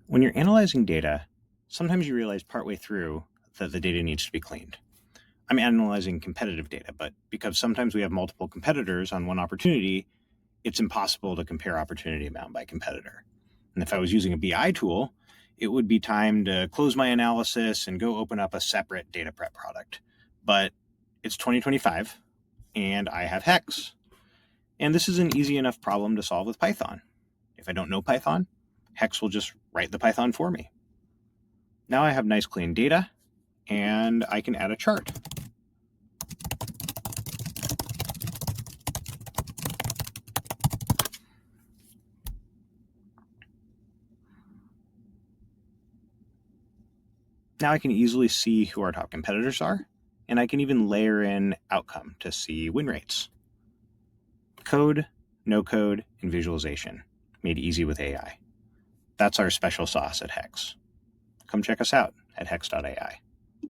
When you're analyzing data, sometimes you realize partway through that the data needs to be cleaned. I'm analyzing competitive data, but because sometimes we have multiple competitors on one opportunity, it's impossible to compare opportunity amount by competitor. And if I was using a BI tool, it would be time to close my analysis and go open up a separate data prep product. But it's 2025 and I have Hex. And this is an easy enough problem to solve with Python. If I don't know Python, Hex will just write the Python for me. Now I have nice clean data and I can add a chart. Now I can easily see who our top competitors are, and I can even layer in outcome to see win rates. Code, no code, and visualization made easy with AI. That's our special sauce at Hex. Come check us out at hex.ai.